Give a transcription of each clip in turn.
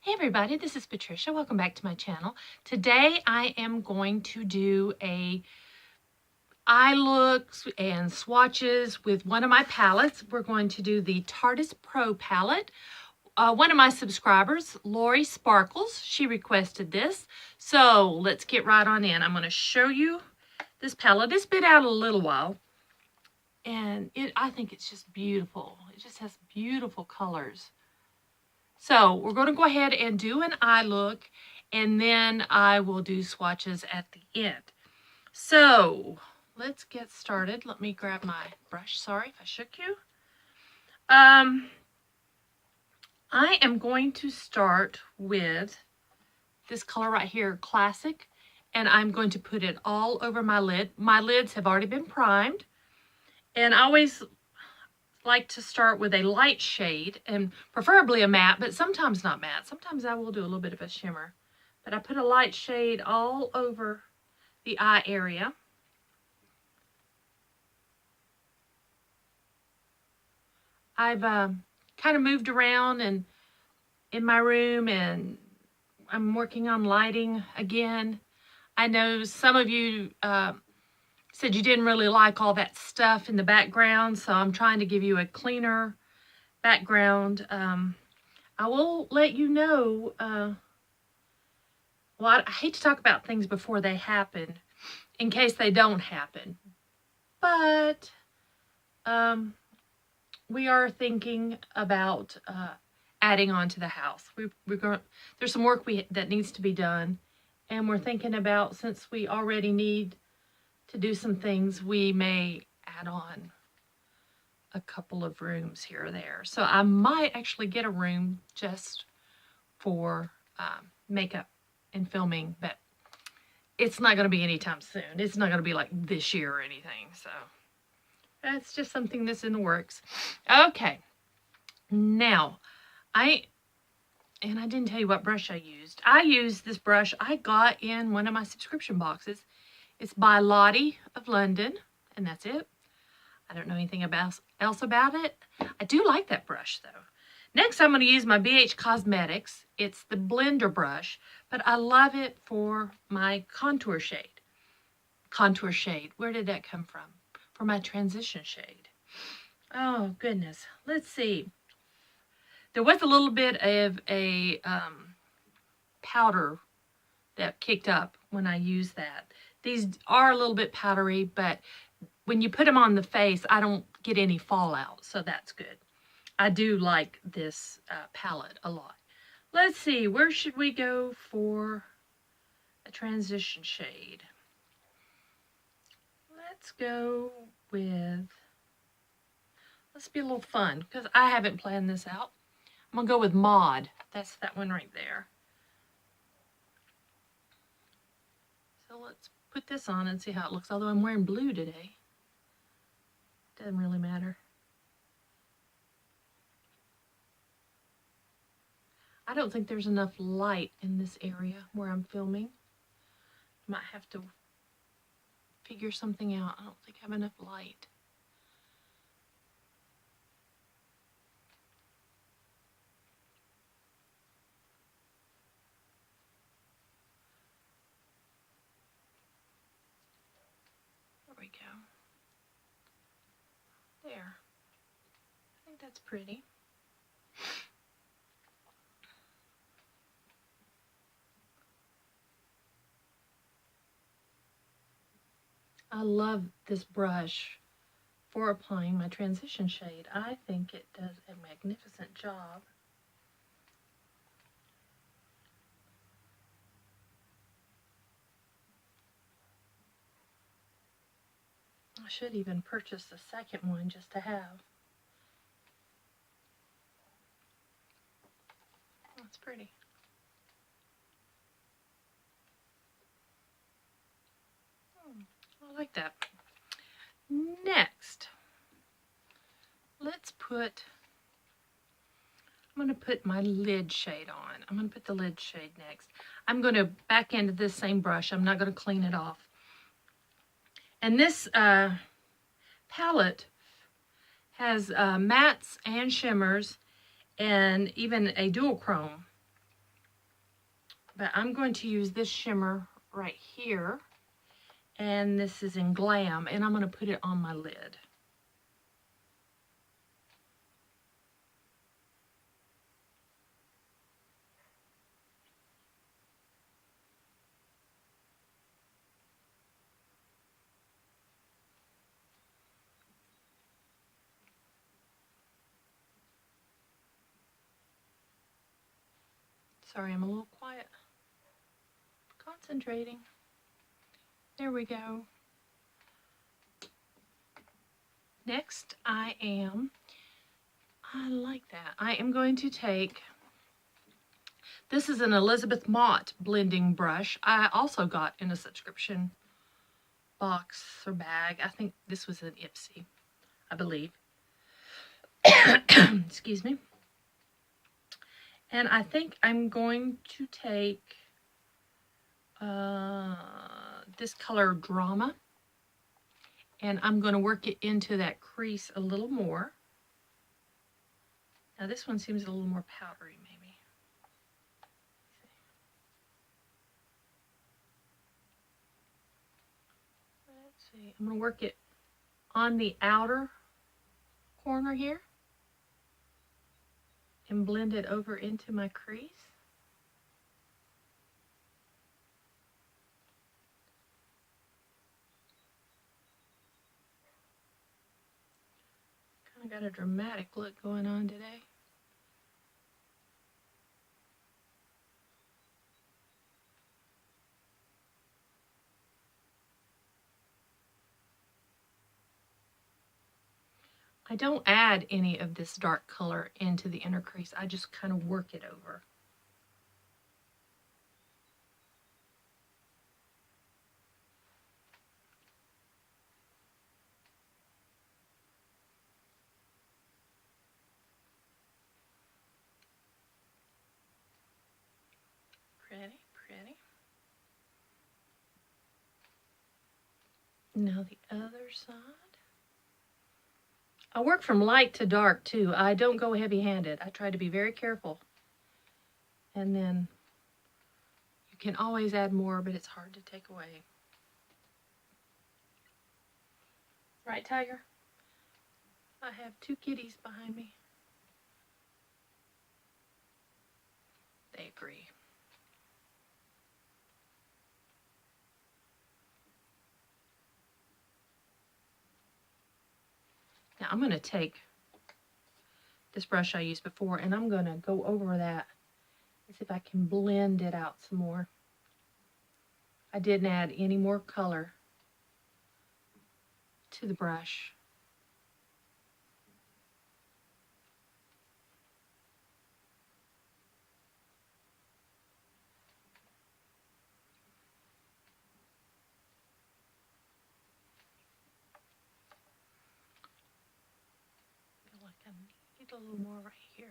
Hey everybody, this is Patricia. Welcome back to my channel. Today I am going to do a eye looks and swatches with one of my palettes. We're going to do the Tarteist Pro palette. One of my subscribers, Lori Sparkles, she requested this. So let's get right on in. I'm going to show you this palette. It's been out a little while and I think it's just beautiful. It just has beautiful colors. So we're going to go ahead and do an eye look, and then I will do swatches at the end. So let's get started. Let me grab my brush. Sorry if I shook you. I am going to start with this color right here, Classic, and I'm going to put it all over my lid. My lids have already been primed, and I always like to start with a light shade and preferably a matte, but sometimes not matte. Sometimes I will do a little bit of a shimmer, but I put a light shade all over the eye area. I've kind of moved around and in my room, and I'm working on lighting again. I know some of you said you didn't really like all that stuff in the background, so I'm trying to give you a cleaner background. I will let you know, well, I hate to talk about things before they happen, in case they don't happen, but we are thinking about adding on to the house. There's some work that needs to be done, and we're thinking about, since we already need to do some things, we may add on a couple of rooms here or there. So I might actually get a room just for makeup and filming, but it's not going to be anytime soon. It's not going to be like this year or anything. So that's just something that's in the works. Okay. Now, I didn't tell you what brush I used. I used this brush I got in one of my subscription boxes. It's by Lottie of London, and that's it. I don't know anything else about it. I do like that brush, though. Next, I'm going to use my BH Cosmetics. It's the blender brush, but I love it for my contour shade. Contour shade. Where did that come from? For my transition shade. Oh, goodness. Let's see. There was a little bit of a powder that kicked up when I used that. These are a little bit powdery, but when you put them on the face, I don't get any fallout, so that's good. I do like this palette a lot. Let's see, where should we go for a transition shade? Let's go with, let's be a little fun, because I haven't planned this out. I'm going to go with Maud. That's that one right there. So let's put this on and see how it looks, although I'm wearing blue today. Doesn't really matter. I don't think there's enough light in this area where I'm filming. Might have to figure something out. I don't think I have enough light. There we go. There. I think that's pretty. I love this brush for applying my transition shade. I think it does a magnificent job. I should even purchase the second one just to have. That's pretty. I like that. Next, let's put, I'm going to put my lid shade on. I'm going to put the lid shade next. I'm going to back into this same brush. I'm not going to clean it off. And this palette has mattes and shimmers and even a dual chrome. But I'm going to use this shimmer right here. And this is in Glam. And I'm going to put it on my lid. Sorry, I'm a little quiet. Concentrating. There we go. Next, I like that. I am going to take, this is an Elizabeth Mott blending brush. I also got in a subscription box or bag. I think this was an Ipsy, I believe. Excuse me. And I think I'm going to take this color Drama, and I'm going to work it into that crease a little more. Now this one seems a little more powdery maybe. Let's see. I'm going to work it on the outer corner here and blend it over into my crease. Kind of got a dramatic look going on today. I don't add any of this dark color into the inner crease. I just kind of work it over. Pretty, pretty. Now the other side. I work from light to dark too. I don't go heavy-handed. I try to be very careful. And then you can always add more, but it's hard to take away. Right, Tiger? I have two kitties behind me. They agree. Now I'm going to take this brush I used before and I'm going to go over that and see if I can blend it out some more. I didn't add any more color to the brush. I feel like I need a little more right here.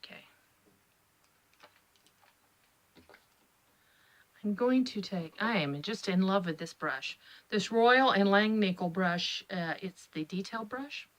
Okay. I'm going to take, I am just in love with this brush. This Royal and Langnickel brush, it's the detail brush.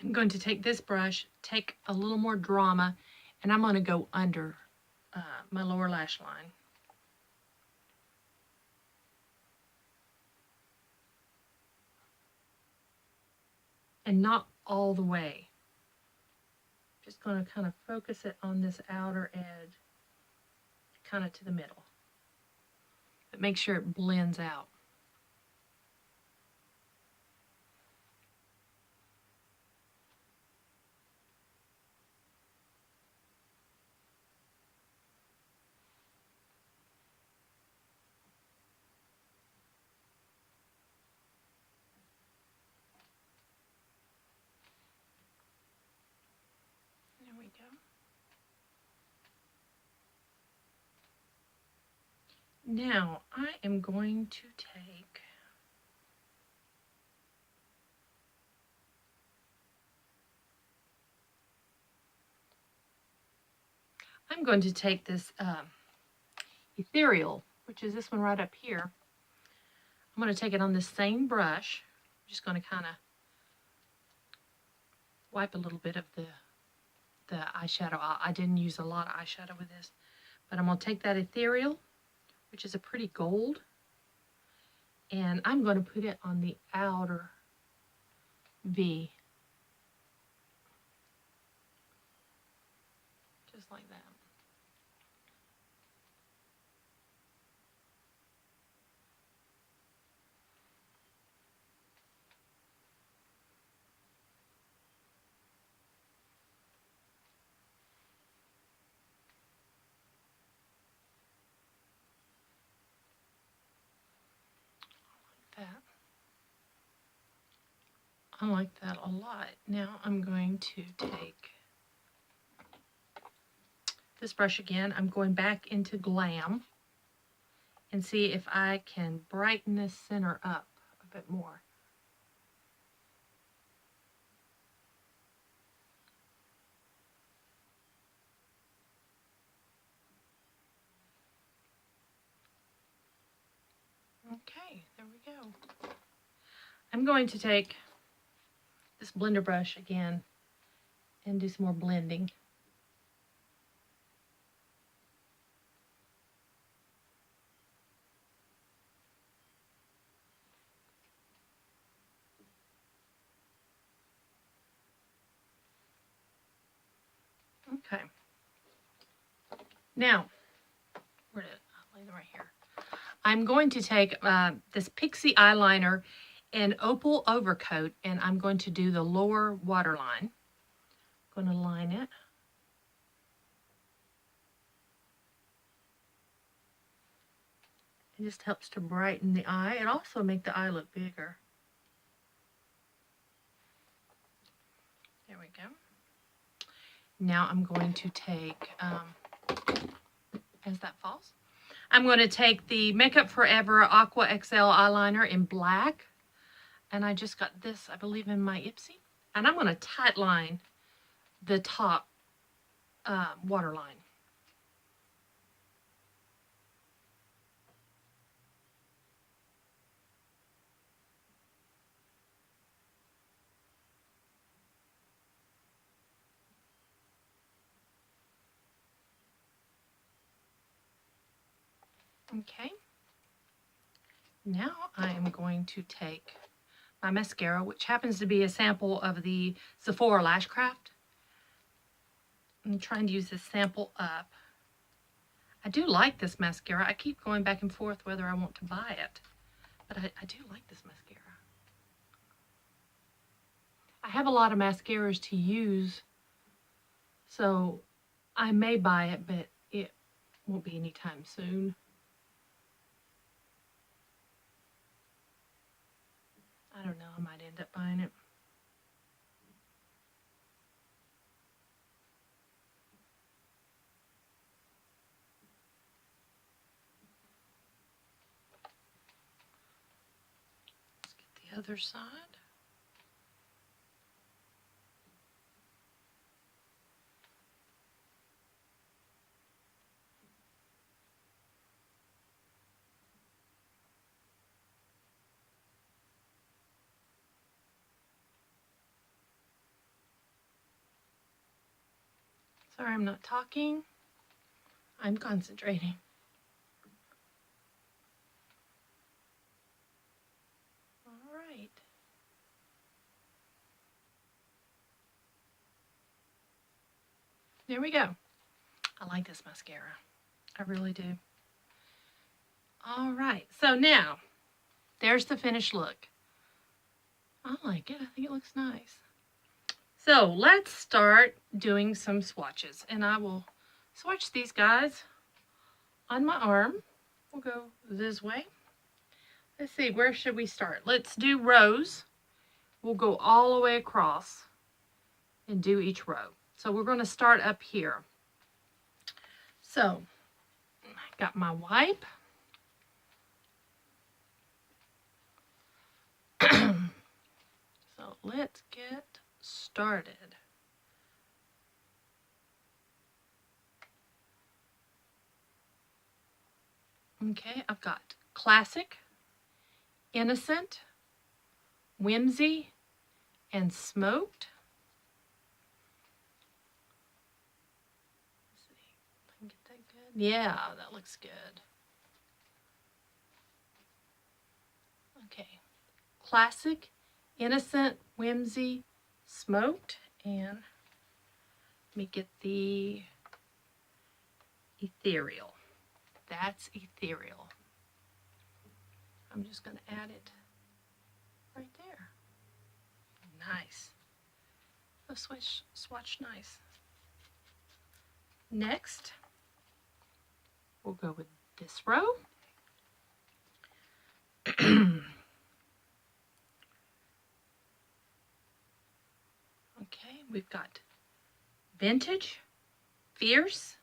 I'm going to take this brush, take a little more Drama, and I'm going to go under my lower lash line. And not all the way. Just going to kind of focus it on this outer edge, kind of to the middle. But make sure it blends out. There we go. Now I am going to take this ethereal which is this one right up here. I'm going to take it on the same brush. I'm just going to kind of wipe a little bit of the eyeshadow. I didn't use a lot of eyeshadow with this, but I'm going to take that ethereal, which is a pretty gold, and I'm going to put it on the outer V, just like that. That. I like that a lot. Now I'm going to take this brush again. I'm going back into Glam and see if I can brighten this center up a bit more. Okay, there we go. I'm going to take this blender brush again and do some more blending. Okay. Now, where did I lay them right here? I'm going to take this Pixi eyeliner in Opal Overcoat, and I'm going to do the lower waterline. I'm going to line it. It just helps to brighten the eye and also make the eye look bigger. There we go. Now I'm going to take, as that falls, I'm going to take the Makeup Forever Aqua XL eyeliner in black. And I just got this, I believe, in my Ipsy. And I'm going to tight line the top waterline. Okay. Now I am going to take my mascara, which happens to be a sample of the Sephora Lashcraft. I'm trying to use this sample up. I do like this mascara. I keep going back and forth whether I want to buy it, but I do like this mascara. I have a lot of mascaras to use, so I may buy it, but it won't be anytime soon. I don't know, I might end up buying it. Let's get the other side. Sorry, I'm not talking. I'm concentrating. All right. There we go. I like this mascara. I really do. All right. So now, there's the finished look. I like it. I think it looks nice. So let's start doing some swatches, and I will swatch these guys on my arm. We'll go this way. Let's see, where should we start? Let's do rows. We'll go all the way across and do each row. So we're going to start up here. So I got my wipe. So let's get started. Okay, I've got Classic, Innocent, Whimsy, and Smoked. Let's see if I can get that good. Yeah, that looks good. Okay, Classic, Innocent, Whimsy, Smoked, and let me get the Ethereal. That's Ethereal. I'm just going to add it right there. Nice. The swatch nice. Next, we'll go with this row. Okay, we've got Vintage, Fierce,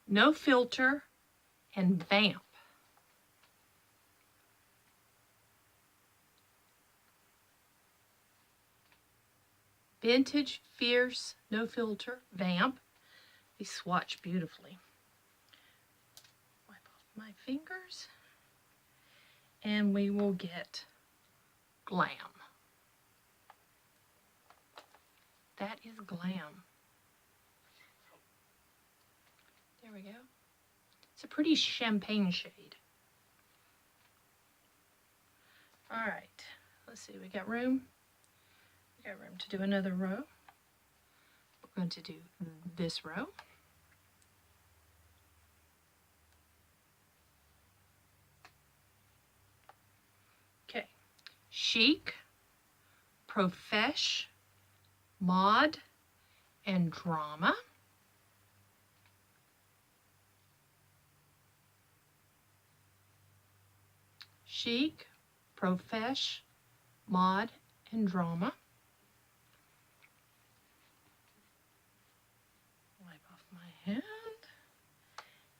No Filter, and Vamp. Vintage, Fierce, No Filter, Vamp. They swatch beautifully. Wipe off my fingers. And we will get Glam. That is Glam. There we go. It's a pretty champagne shade. All right. Let's see. We got room. We got room to do another row. We're going to do this row. Okay. Chic, Profesh, Mod, and Drama. Chic, Profesh, Mod, and Drama. Wipe off my hand.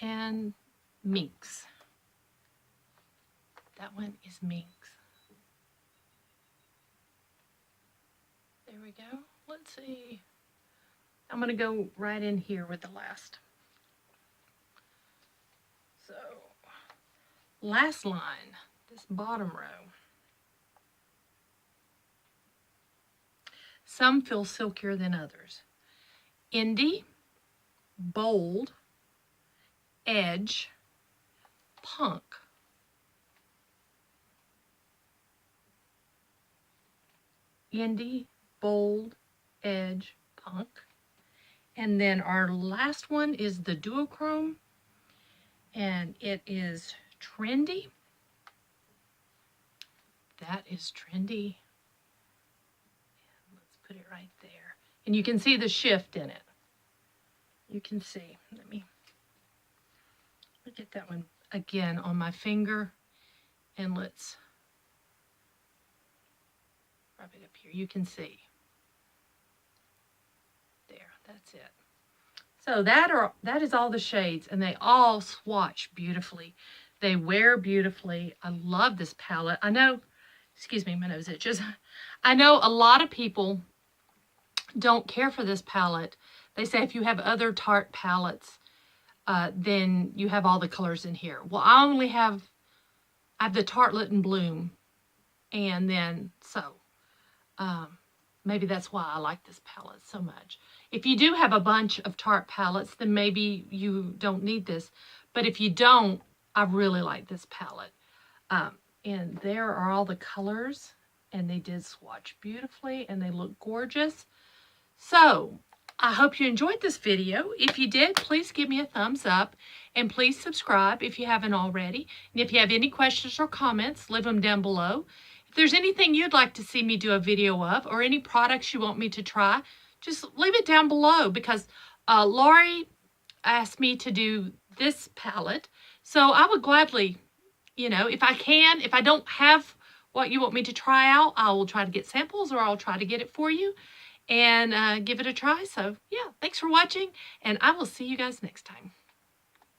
And Minx. That one is Minx. There we go. Let's see. I'm going to go right in here with the last. So, last line, this bottom row. Some feel silkier than others. Indie, Bold, Edge, Punk. Indie, Bold, Edge, Punk. And then our last one is the Duochrome, and it is Trendy. That is Trendy. And let's put it right there. And you can see the shift in it. You can see. Let me get that one again on my finger, and let's rub it up here. You can see. There, that's it. So that is all the shades, and they all swatch beautifully. They wear beautifully. I love this palette. I know, excuse me, my nose itches. I know a lot of people don't care for this palette. They say if you have other Tarte palettes, then you have all the colors in here. Well, I have the Tartelet and Bloom, and then maybe that's why I like this palette so much. If you do have a bunch of Tarte palettes, then maybe you don't need this. But if you don't, I really like this palette. And there are all the colors, and they did swatch beautifully, and they look gorgeous. So, I hope you enjoyed this video. If you did, please give me a thumbs up, and please subscribe if you haven't already. And if you have any questions or comments, leave them down below. If there's anything you'd like to see me do a video of, or any products you want me to try, just leave it down below, because Lori asked me to do this palette. So I would gladly, you know, if I can, if I don't have what you want me to try out, I will try to get samples, or I'll try to get it for you and give it a try. So yeah, thanks for watching, and I will see you guys next time.